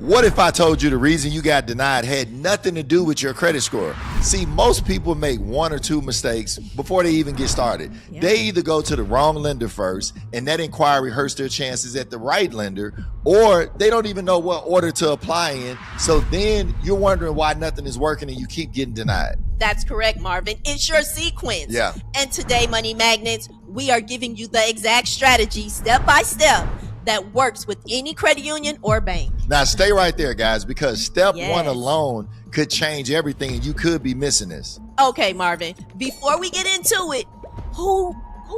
What if I told you the reason you got denied had nothing to do with your credit score? See, most people make one or two mistakes before they even get started. Yeah. They either go to the wrong lender first, and that inquiry hurts their chances at the right lender, or they don't even know what order to apply in. So then you're wondering why nothing is working and you keep getting denied. That's correct, Marvin. It's your sequence. Yeah. And today, Money Magnets, we are giving you the exact strategy, step by step, that works with any credit union or bank. Now stay right there, guys, because step Yes. one alone could change everything, and you could be missing this. Okay, Marvin, before we get into it, who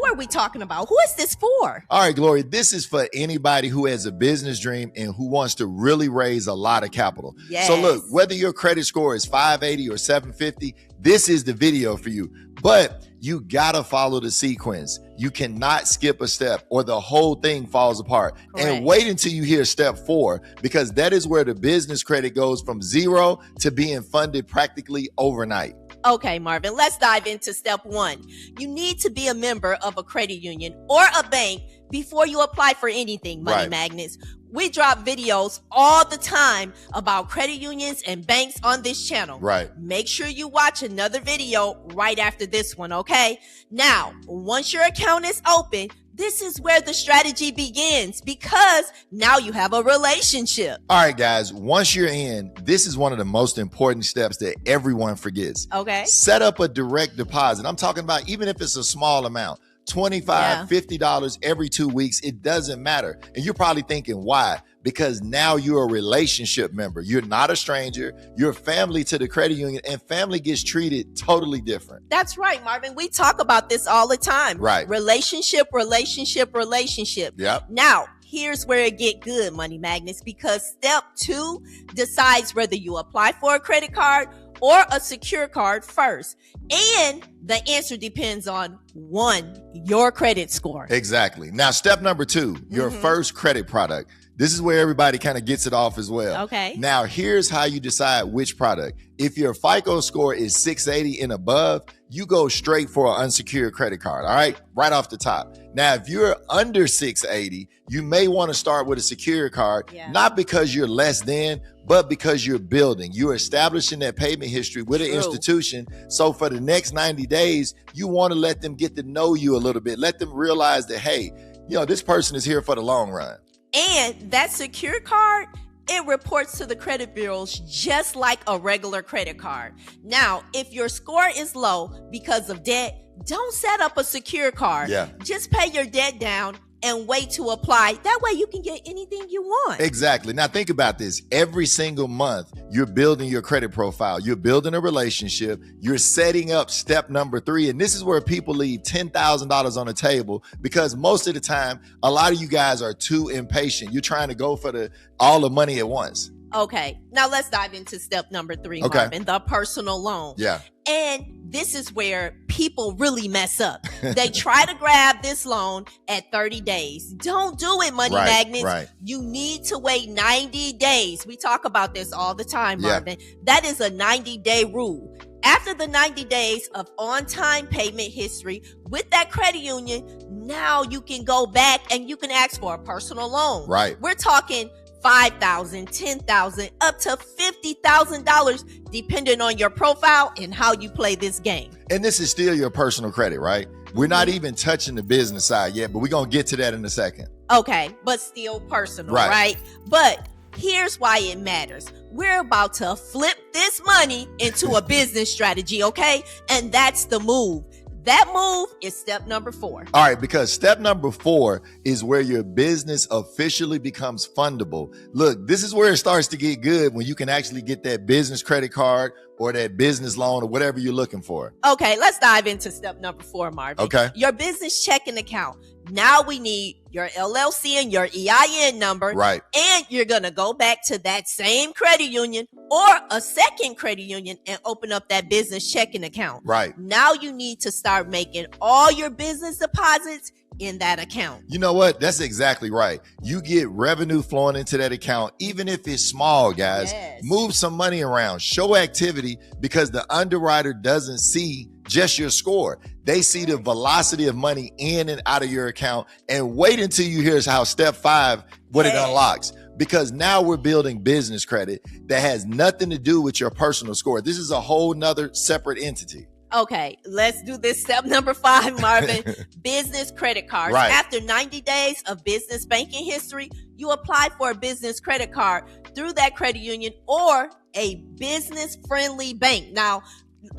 are we talking about? Who is this for? All right, Glory, this is for anybody who has a business dream and who wants to really raise a lot of capital. Yes. So look, whether your credit score is 580 or 750, this is the video for you. But you gotta follow the sequence. You cannot skip a step or the whole thing falls apart. Correct. And wait until you hear step 4, because that is where the business credit goes from 0 to being funded practically overnight. Okay, Marvin, let's dive into step 1. You need to be a member of a credit union or a bank before you apply for anything, Money Right. Magnets. We drop videos all the time about credit unions and banks on this channel. Right. Make sure you watch another video right after this one, okay? Now, once your account is open, this is where the strategy begins, because now you have a relationship. All right, guys, once you're in, this is one of the most important steps that everyone forgets. Okay? Set up a direct deposit. I'm talking about even if it's a small amount, $25, Yeah. $50 every 2 weeks, it doesn't matter. And you're probably thinking, why? Because now you're a relationship member. You're not a stranger. You're family to the credit union, and family gets treated totally different. That's right, Marvin. We talk about this all the time. Right. Relationship, relationship, relationship. Yep. Now, here's where it get good, Money Magnets, because step 2 decides whether you apply for a credit card or a secure card first. And the answer depends on 1, your credit score. Exactly. Now, step number 2, your first credit product. This is where everybody kind of gets it off as well. Okay. Now, here's how you decide which product. If your FICO score is 680 and above, you go straight for an unsecured credit card, all right? Right off the top. Now, if you're under 680, you may want to start with a secured card, Yeah. not because you're less than, but because you're building. You're establishing that payment history with an True. institution. So for the next 90 days, you want to let them get to know you a little bit. Let them realize that, hey, this person is here for the long run. And that secure card, it reports to the credit bureaus just like a regular credit card. Now, if your score is low because of debt, don't set up a secure card. Yeah. Just pay your debt down and wait to apply. That way you can get anything you want. Exactly. Now think about this. Every single month, you're building your credit profile. You're building a relationship. You're setting up step number 3. And this is where people leave $10,000 on the table, because most of the time, a lot of you guys are too impatient. You're trying to go for all the money at once. Okay, now let's dive into step number 3, Okay. Marvin, the personal loan. Yeah. And this is where people really mess up. They try to grab this loan at 30 days. Don't do it, Money Right, Magnets. right. You need to wait 90 days. We talk about this all the time, Yeah. Marvin. That is a 90-day rule. After the 90 days of on-time payment history with that credit union, now you can go back and you can ask for a personal loan. Right. We're talking $5,000, $10,000, up to $50,000, depending on your profile and how you play this game. And this is still your personal credit, right? We're not even touching the business side yet, but we're going to get to that in a second. Okay, but still personal, Right. right? But here's why it matters. We're about to flip this money into a business strategy, okay? And that's the move. That move is step number 4. All right, because step number 4 is where your business officially becomes fundable. Look, this is where it starts to get good, when you can actually get that business credit card or that business loan or whatever you're looking for. Okay, let's dive into step number 4, Marvin. Okay. Your business checking account. Now we need your LLC and your EIN number. Right. And you're going to go back to that same credit union or a second credit union and open up that business checking account. Right. Now you need to start making all your business deposits in that account. You know what? That's exactly right. You get revenue flowing into that account, even if it's small, guys. Yes. Move some money around, show activity, because the underwriter doesn't see just your score. They see the velocity of money in and out of your account. And wait until you hear how step 5, what it Yes. unlocks. because now we're building business credit that has nothing to do with your personal score. This is a whole nother separate entity. Okay, let's do this. Step number 5, Marvin. Business credit cards. Right. After 90 days of business banking history, you apply for a business credit card through that credit union or a business-friendly bank. Now,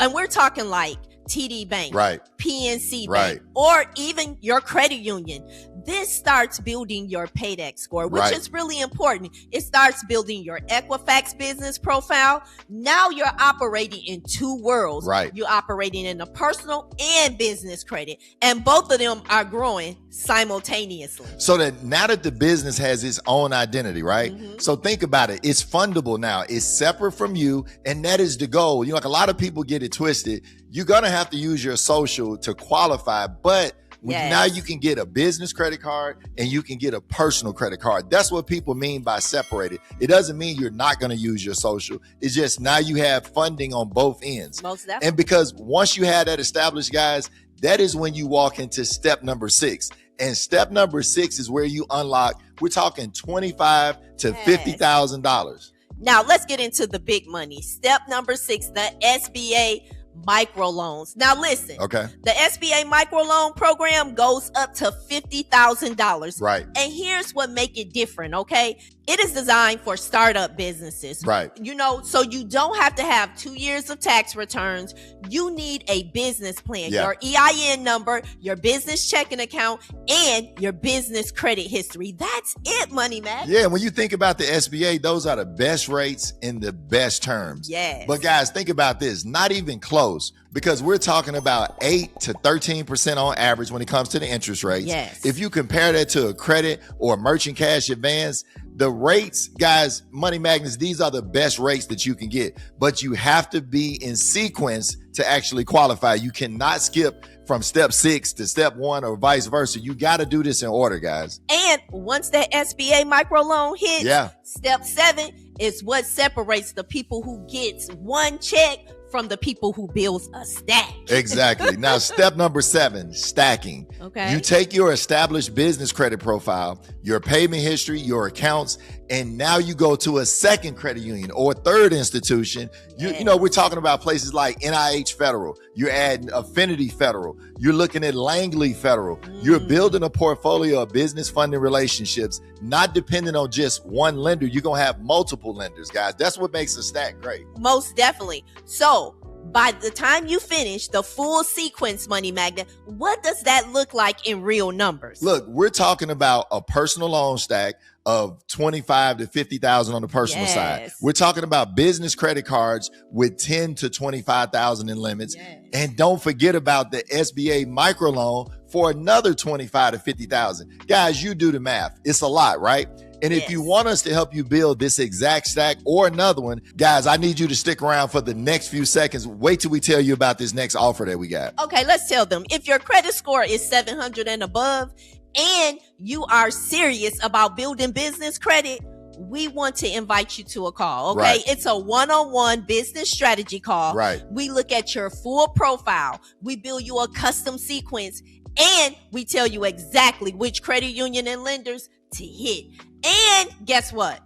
and we're talking like TD Bank, right, PNC right, Bank, or even your credit union. This starts building your paydex score, which right. is really important. It starts building your Equifax business profile. Now you're operating in 2 worlds. Right. You're operating in the personal and business credit, and both of them are growing simultaneously. So that now that the business has its own identity, right? Mm-hmm. So think about it. It's fundable now. It's separate from you, and that is the goal. Like a lot of people get it twisted. You're going to have to use your social to qualify, but yes. Now you can get a business credit card and you can get a personal credit card. That's what people mean by separated. It doesn't mean you're not going to use your social. It's just now you have funding on both ends. Most definitely. And because once you have that established, guys, that is when you walk into step number 6. And step number 6 is where you unlock, we're talking $25,000 to $50,000. Now let's get into the big money. Step number 6, the SBA microloans. Now listen, okay. The SBA microloan program goes up to $50,000. Right. And here's what make it different, okay? It is designed for startup businesses. Right. You know, so you don't have to have 2 years of tax returns. You need a business plan, your EIN number, your business checking account, and your business credit history. That's it, Money Mac. Yeah, when you think about the SBA, those are the best rates in the best terms. Yes. But guys, think about this, not even close, because we're talking about 8 to 13% on average when it comes to the interest rates. Yes. If you compare that to a credit or a merchant cash advance, the rates, guys, Money Magnets, these are the best rates that you can get, but you have to be in sequence to actually qualify. You cannot skip from step 6 to step 1 or vice versa. You got to do this in order, guys. And once that SBA microloan hits, step 7 is what separates the people who gets one check from the people who builds a stack. Exactly. Now, step number 7, stacking. Okay. You take your established business credit profile, your payment history, your accounts, and now you go to a second credit union or third institution. You know, we're talking about places like NIH Federal. You're adding Affinity Federal. You're looking at Langley Federal. You're building a portfolio of business funding relationships, not dependent on just one lender. You're going to have multiple lenders, guys. That's what makes a stack great. Most definitely. So by the time you finish the full sequence, Money Magnet, what does that look like in real numbers? Look, we're talking about a personal loan stack of $25,000 to $50,000 on the personal side. We're talking about business credit cards with $10,000 to $25,000 in limits. And don't forget about the SBA microloan for another $25,000 to $50,000. Guys, you do the math. It's a lot, right? And if you want us to help you build this exact stack or another one, guys, I need you to stick around for the next few seconds. Wait till we tell you about this next offer that we got. Okay, let's tell them. If your credit score is 700 and above, and you are serious about building business credit, we want to invite you to a call, okay? Right. It's a one-on-one business strategy call. Right. We look at your full profile. We build you a custom sequence, and we tell you exactly which credit union and lenders to hit. And guess what?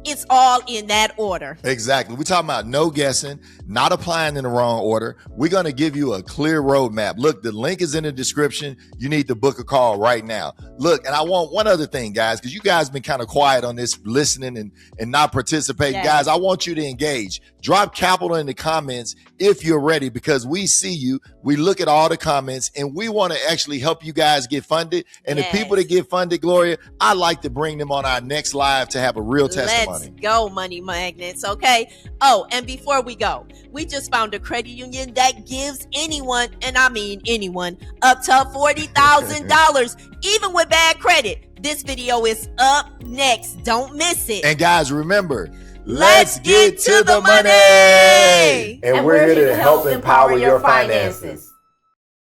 It's all in that order. Exactly. We're talking about no guessing, not applying in the wrong order. We're going to give you a clear roadmap. Look, the link is in the description. You need to book a call right now. Look, and I want one other thing, guys, because you guys been kind of quiet on this, listening and not participating. Guys, I want you to engage. Drop capital in the comments if you're ready, because we see you. We look at all the comments, and we want to actually help you guys get funded. And the people that get funded, Gloria, I like to bring them on our next live to have a real testimony. Let's go, Money Magnets, okay? Oh, and before we go, we just found a credit union that gives anyone, and I mean anyone, up to $40,000, even with bad credit. This video is up next. Don't miss it. And guys, remember, let's get to the money. And we're here to help empower your finances.